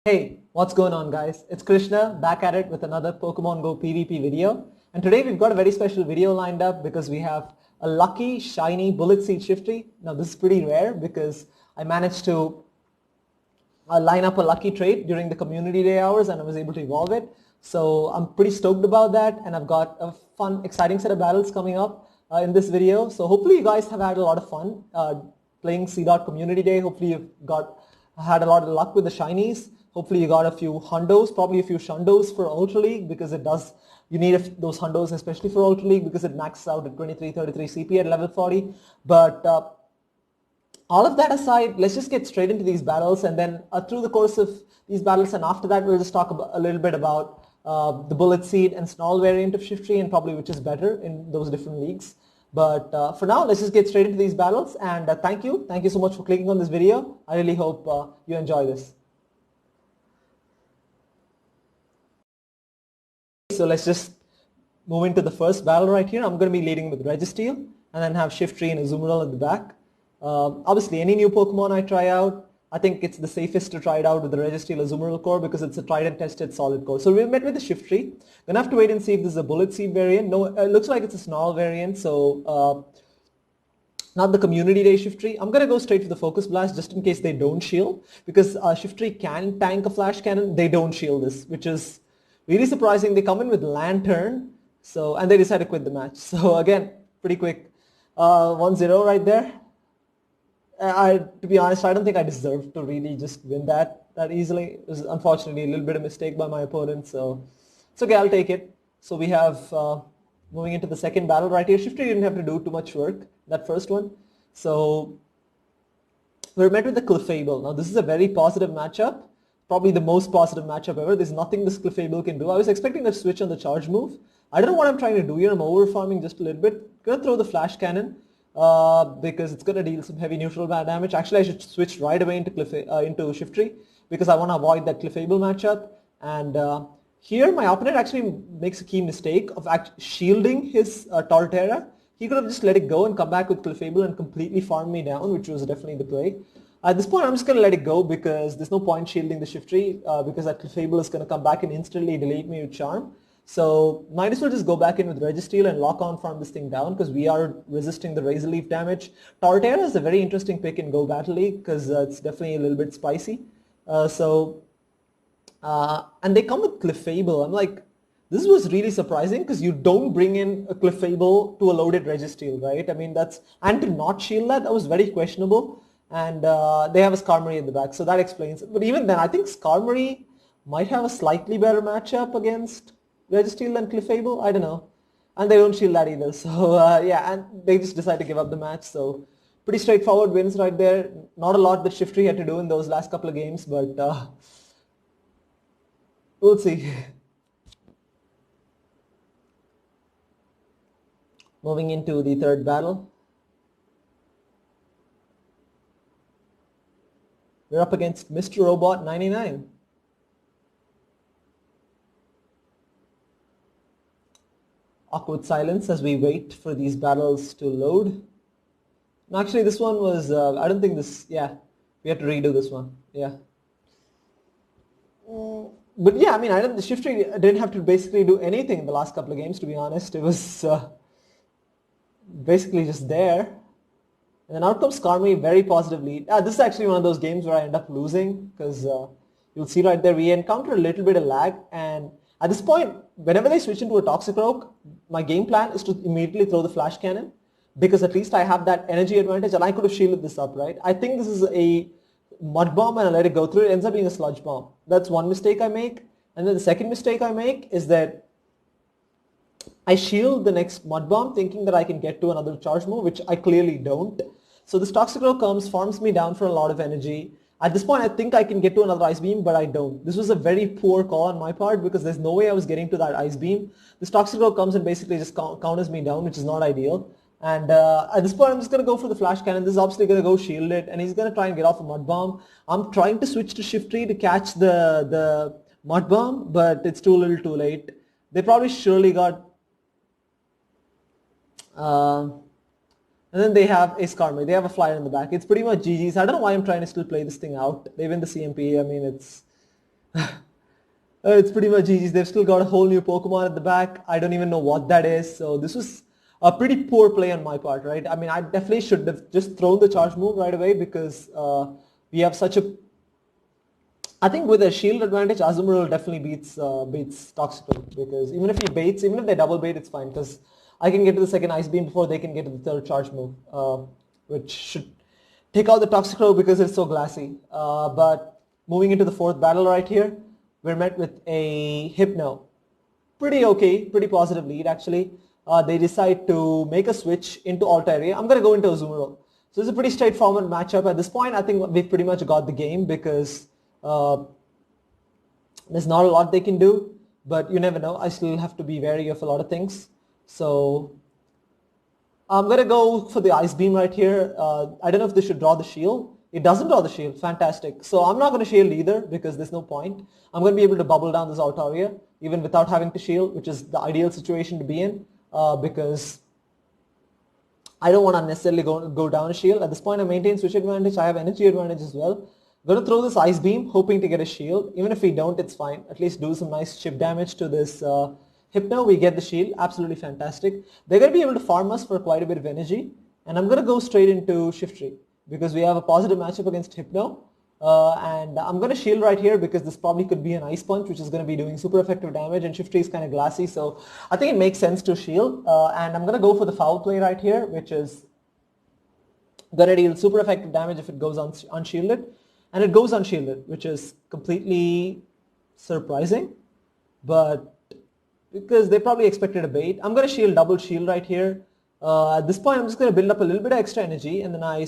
Hey, what's going on guys? It's Krishna back at it with another Pokemon Go PvP video. And today we've got a very special video lined up because we have a lucky, shiny Bullet Seed Shiftry. Now this is pretty rare because I managed to line up a lucky trade during the community day hours and I was able to evolve it. So I'm pretty stoked about that, and I've got a fun, exciting set of battles coming up in this video. So hopefully you guys have had a lot of fun playing C-Dot Community Day. Hopefully you've had a lot of luck with the shinies. Hopefully you got a few hundos, probably a few shundos for Ultra League, because you need those hundos especially for Ultra League because it maxes out at 2333 CP at level 40. But all of that aside, let's just get straight into these battles, and then through the course of these battles and after that we'll just talk a little bit about the Bullet Seed and Snarl variant of Shiftry and probably which is better in those different leagues. But for now, let's just get straight into these battles, and thank you so much for clicking on this video. I really hope you enjoy this. So let's just move into the first battle right here. I'm going to be leading with Registeel and then have Shiftry and Azumarill at the back. Obviously, any new Pokemon I try out, I think it's the safest to try it out with the Registeel Azumarill core because it's a tried and tested solid core. So we met with the Shiftry. Gonna have to wait and see if this is a Bullet Seed variant. No, it looks like it's a Snarl variant, so not the Community Day Shiftry. I'm gonna go straight for the Focus Blast just in case they don't shield, because Shiftry can tank a Flash Cannon. They don't shield this, which is really surprising. They come in with Lantern, and they decide to quit the match. So again, pretty quick. 1-0 right there. To be honest, I don't think I deserved to really just win that easily. It was unfortunately a little bit of mistake by my opponent, so it's okay, I'll take it. So we have, moving into the second battle right here, Shiftry didn't have to do too much work, that first one. So we're met with the Clefable. Now this is a very positive matchup, probably the most positive matchup ever. There's nothing this Clefable can do. I was expecting that switch on the charge move. I don't know what I'm trying to do here. I'm over farming just a little bit. Gonna throw the Flash Cannon. Because it's going to deal some heavy neutral damage. Actually, I should switch right away into Shiftry because I want to avoid that Clefable matchup. And here my opponent actually makes a key mistake of shielding his Torterra. He could have just let it go and come back with Clefable and completely farm me down, which was definitely the play. At this point, I'm just going to let it go because there's no point shielding the Shiftry because that Clefable is going to come back and instantly delete me with Charm. So might as well just go back in with Registeel and lock on farm this thing down because we are resisting the Razor Leaf damage. Torterra is a very interesting pick in Go Battle League because it's definitely a little bit spicy. And they come with Clefable. I'm like, this was really surprising because you don't bring in a Clefable to a loaded Registeel, right? I mean, and to not shield that was very questionable. And they have a Skarmory in the back, so that explains it. But even then, I think Skarmory might have a slightly better matchup against Registeel and Clefable, I don't know. And they don't shield that either. So yeah, and they just decide to give up the match. So pretty straightforward wins right there. Not a lot that Shiftry had to do in those last couple of games, but we'll see. Moving into the third battle. We're up against Mr. Robot 99. Awkward silence as we wait for these battles to load. Actually, this one was, I don't think this, yeah, we have to redo this one, yeah. But yeah, I mean, the Shiftry didn't have to basically do anything in the last couple of games, to be honest. It was basically just there. And then out comes Skarmory, very positive lead. This is actually one of those games where I end up losing because you'll see right there, we encounter a little bit of lag, and at this point, whenever they switch into a Toxicroak, my game plan is to immediately throw the Flash Cannon because at least I have that energy advantage and I could have shielded this up, right? I think this is a Mud Bomb and I let it go through. It ends up being a Sludge Bomb. That's one mistake I make. And then the second mistake I make is that I shield the next Mud Bomb thinking that I can get to another charge move, which I clearly don't. So this Toxicroak comes, farms me down for a lot of energy. At this point, I think I can get to another Ice Beam, but I don't. This was a very poor call on my part because there's no way I was getting to that Ice Beam. This Toxicroak comes and basically just counters me down, which is not ideal. And at this point, I'm just going to go for the Flash Cannon. This is obviously going to go shield it, and he's going to try and get off a Mud Bomb. I'm trying to switch to Shiftry to catch the Mud Bomb, but it's too little too late. They probably surely got... And then they have a Skarmory. They have a flyer in the back. It's pretty much GG's. I don't know why I'm trying to still play this thing out. They win the CMP. I mean, It's pretty much GG's. They've still got a whole new Pokemon at the back. I don't even know what that is. So this was a pretty poor play on my part, right? I mean, I definitely should have just thrown the charge move right away because we have such a... I think with a shield advantage, Azumarill definitely beats Toxicroak because even if he baits, even if they double bait, it's fine because I can get to the second Ice Beam before they can get to the third charge move, which should take out the Toxicroak because it's so glassy. But moving into the fourth battle right here, we're met with a Hypno. Pretty okay, pretty positive lead actually. They decide to make a switch into Altaria. I'm going to go into Azumarill. So it's a pretty straightforward matchup. At this point, I think we've pretty much got the game because there's not a lot they can do, but you never know. I still have to be wary of a lot of things. So I'm going to go for the Ice Beam right here. I don't know if this should draw the shield. It doesn't draw the shield. Fantastic. So I'm not going to shield either because there's no point. I'm going to be able to bubble down this Altaria even without having to shield, which is the ideal situation to be in because I don't want to necessarily go down a shield. At this point, I maintain switch advantage. I have energy advantage as well. I'm going to throw this Ice Beam, hoping to get a shield. Even if we don't, it's fine. At least do some nice chip damage to this Hypno. We get the shield. Absolutely fantastic. They're going to be able to farm us for quite a bit of energy. And I'm going to go straight into Shiftry because we have a positive matchup against Hypno. And I'm going to shield right here because this probably could be an Ice Punch, which is going to be doing super effective damage, and Shiftry is kind of glassy, so I think it makes sense to shield. And I'm going to go for the foul play right here, which is going to deal super effective damage if it goes unshielded. And it goes unshielded, which is completely surprising, but because they probably expected a bait. I'm going to shield, double shield right here. At this point, I'm just going to build up a little bit of extra energy, and then I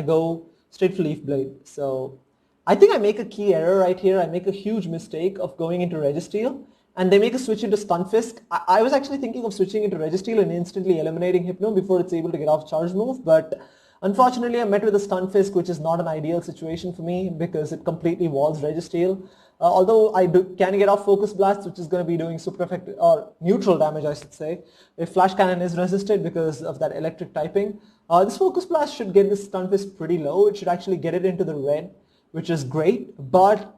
go straight for Leaf Blade. So I think I make a key error right here. I make a huge mistake of going into Registeel, and they make a switch into Stunfisk. I was actually thinking of switching into Registeel and instantly eliminating Hypno before it's able to get off charge move, but unfortunately, I'm met with a Stunfisk, which is not an ideal situation for me because it completely walls Registeel. Although I can get off Focus Blast, which is going to be doing super effective or neutral damage, I should say, if Flash Cannon is resisted because of that electric typing. This Focus Blast should get this Stunfisk pretty low. It should actually get it into the red, which is great. But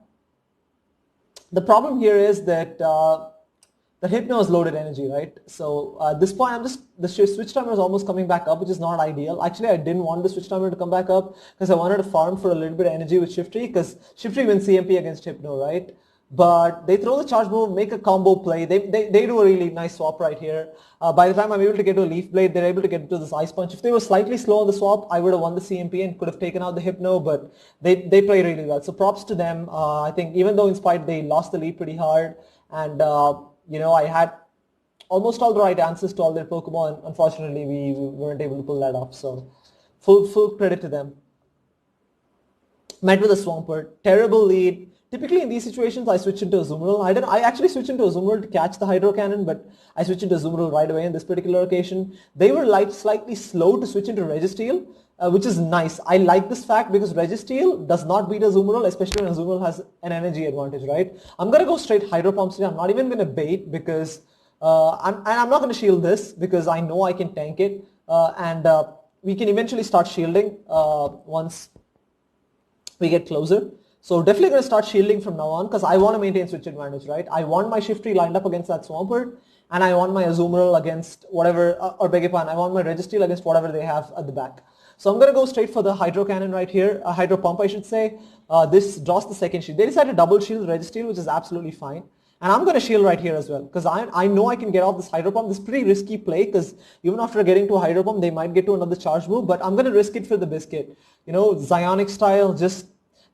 the problem here is that the Hypno is loaded energy, right? So at this point, the switch timer is almost coming back up, which is not ideal. Actually, I didn't want the switch timer to come back up because I wanted to farm for a little bit of energy with Shiftry because Shiftry wins CMP against Hypno, right? But they throw the charge move, make a combo play. They do a really nice swap right here. By the time I'm able to get to a Leaf Blade, they're able to get to this Ice Punch. If they were slightly slow on the swap, I would have won the CMP and could have taken out the Hypno, but they play really well. So props to them. I think even though in spite they lost the lead pretty hard, and I had almost all the right answers to all their Pokemon. Unfortunately, we weren't able to pull that off. So full credit to them. Met with a Swampert. Terrible lead. Typically in these situations, I switch into Azumarill. I actually switch into Azumarill to catch the Hydro Cannon, but I switch into Azumarill right away in this particular occasion. They were slightly slow to switch into Registeel, which is nice. I like this fact because Registeel does not beat Azumarill, especially when Azumarill has an energy advantage, right? I'm going to go straight Hydro Pump today. I'm not even going to bait because I'm not going to shield this because I know I can tank it, and we can eventually start shielding once we get closer. So definitely going to start shielding from now on because I want to maintain switch advantage, right? I want my Shiftry lined up against that Swampert, and I want my Azumarill against whatever, or beg your pardon, I want my Registeel against whatever they have at the back. So I'm going to go straight for the Hydro Cannon right here, Hydro Pump I should say. This draws the second shield. They decided to double shield Registeel, which is absolutely fine. And I'm going to shield right here as well because I know I can get off this Hydro Pump. This is pretty risky play because even after getting to a Hydro Pump, they might get to another charge move, but I'm going to risk it for the biscuit. Zionic style, just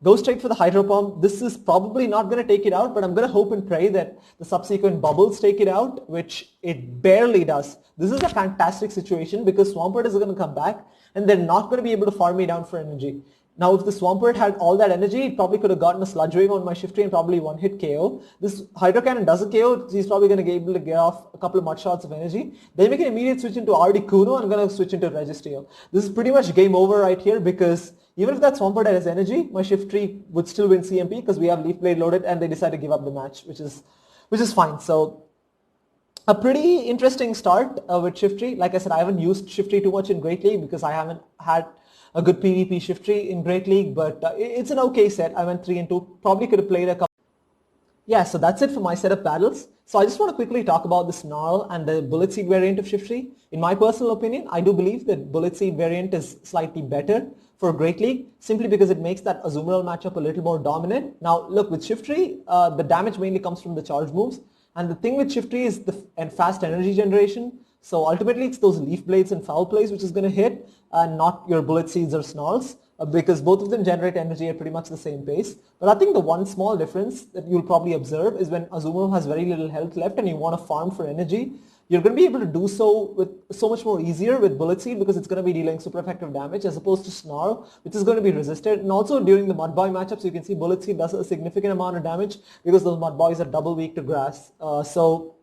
go straight for the Hydro Pump. This is probably not going to take it out, but I'm going to hope and pray that the subsequent bubbles take it out, which it barely does. This is a fantastic situation because Swampert is going to come back and they're not going to be able to farm me down for energy. Now, if the Swampert had all that energy, it probably could have gotten a Sludge Wave on my Shiftry and probably one-hit KO. This Hydro Cannon doesn't KO. He's probably going to be able to get off a couple of Mud Shots of energy. They make an immediate switch into Articuno. I'm going to switch into Registeel. This is pretty much game over right here because even if that Swampert has energy, my Shiftry would still win CMP because we have Leaf Blade loaded and they decide to give up the match, which is fine. So a pretty interesting start with Shiftry. Like I said, I haven't used Shiftry too much in Great League because I haven't had a good PvP Shiftry in Great League, but it's an okay set. I went 3-2, probably could have played a couple. Yeah, so that's it for my set of battles. So I just want to quickly talk about the Snarl and the Bullet Seed variant of Shiftry. In my personal opinion, I do believe that Bullet Seed variant is slightly better for Great League, simply because it makes that Azumarill matchup a little more dominant. Now, look, with Shiftry, the damage mainly comes from the charge moves. And the thing with Shiftry is the fast energy generation. So ultimately, it's those Leaf Blades and Foul Plays which is going to hit, and not your Bullet Seeds or Snarls. Because both of them generate energy at pretty much the same pace. But I think the one small difference that you'll probably observe is when Azumarill has very little health left and you want to farm for energy, you're going to be able to do so with so much more easier with Bullet Seed, because it's going to be dealing super effective damage, as opposed to Snarl, which is going to be resisted. And also during the Mudboy matchups, you can see Bullet Seed does a significant amount of damage because those Mudboys are double weak to grass. So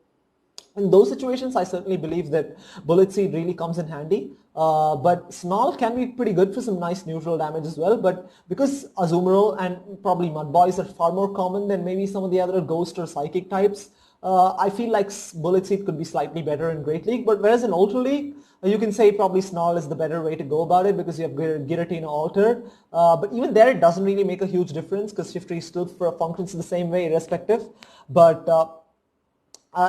in those situations, I certainly believe that Bullet Seed really comes in handy. But Snarl can be pretty good for some nice neutral damage as well. But because Azumarill and probably Mudboys are far more common than maybe some of the other Ghost or Psychic types, I feel like Bullet Seed could be slightly better in Great League. But whereas in Ultra League, you can say probably Snarl is the better way to go about it, because you have Guillotine altered. But even there, it doesn't really make a huge difference, because Shiftry still functions the same way irrespective. But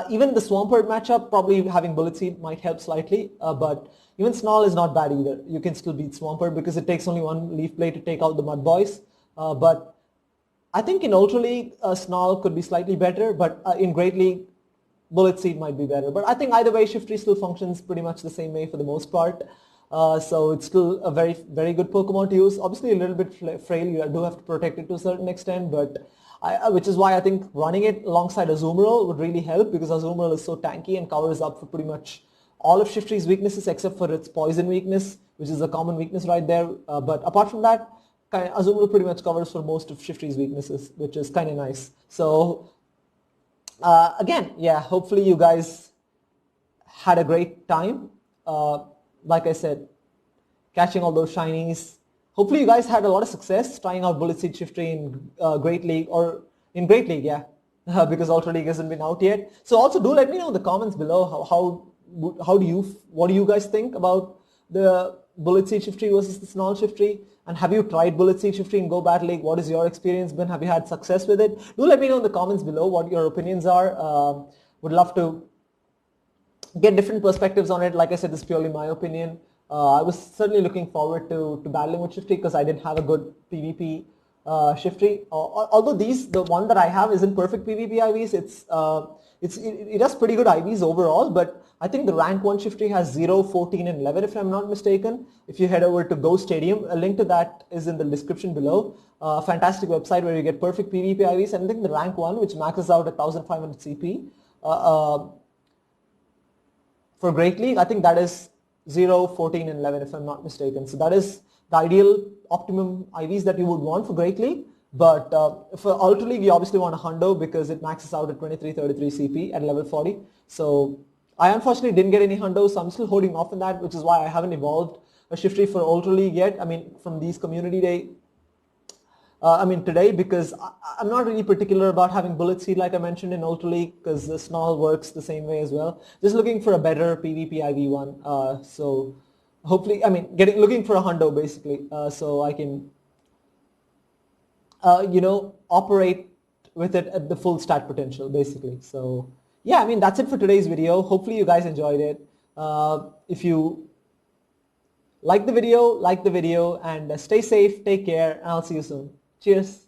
even the Swampert matchup, probably having Bullet Seed might help slightly, but even Snarl is not bad either. You can still beat Swampert because it takes only one Leaf Blade to take out the Mudboys. But I think in Ultra League, Snarl could be slightly better, but in Great League, Bullet Seed might be better. But I think either way, Shiftry still functions pretty much the same way for the most part. So it's still a very, very good Pokemon to use. Obviously a little bit frail, you do have to protect it to a certain extent, but which is why I think running it alongside Azumarill would really help, because Azumarill is so tanky and covers up for pretty much all of Shiftry's weaknesses except for its poison weakness, which is a common weakness right there. But apart from that, Azumarill pretty much covers for most of Shiftry's weaknesses, which is kind of nice. So again, yeah, hopefully you guys had a great time. Like I said, catching all those shinies. Hopefully you guys had a lot of success trying out Bullet Seed Shiftry in Great League, or in Great League, yeah, because Ultra League hasn't been out yet. So also do let me know in the comments below what do you guys think about the Bullet Seed Shiftry versus the Snarl Shiftry, and have you tried Bullet Seed Shiftry in Go Battle League? What has your experience been? Have you had success with it? Do let me know in the comments below what your opinions are. Would love to get different perspectives on it. Like I said, this is purely my opinion. I was certainly looking forward to battling with Shiftry, because I didn't have a good PvP Shiftry. Although the one that I have isn't perfect PvP IVs, it has pretty good IVs overall, but I think the rank 1 Shiftry has 0, 14 and 11 if I'm not mistaken. If you head over to Go Stadium, a link to that is in the description below. Fantastic website where you get perfect PvP IVs, and I think the rank 1, which maxes out at 1500 CP for Great League, I think that is 0, 14 and 11 if I'm not mistaken. So that is the ideal optimum IVs that you would want for Great League. But for Ultra League, you obviously want a Hundo because it maxes out at 2333 CP at level 40. So I unfortunately didn't get any Hundos, so I'm still holding off on that, which is why I haven't evolved a Shiftry for Ultra League yet. I mean, from these community day, today, because I'm not really particular about having Bullet Seed like I mentioned in Ultra League, because the Snarl works the same way as well. Just looking for a better PvP IV one. So hopefully, looking for a Hundo basically, so I can, operate with it at the full stat potential basically. So yeah, that's it for today's video. Hopefully you guys enjoyed it. If you like the video, and stay safe, take care, and I'll see you soon. Cheers.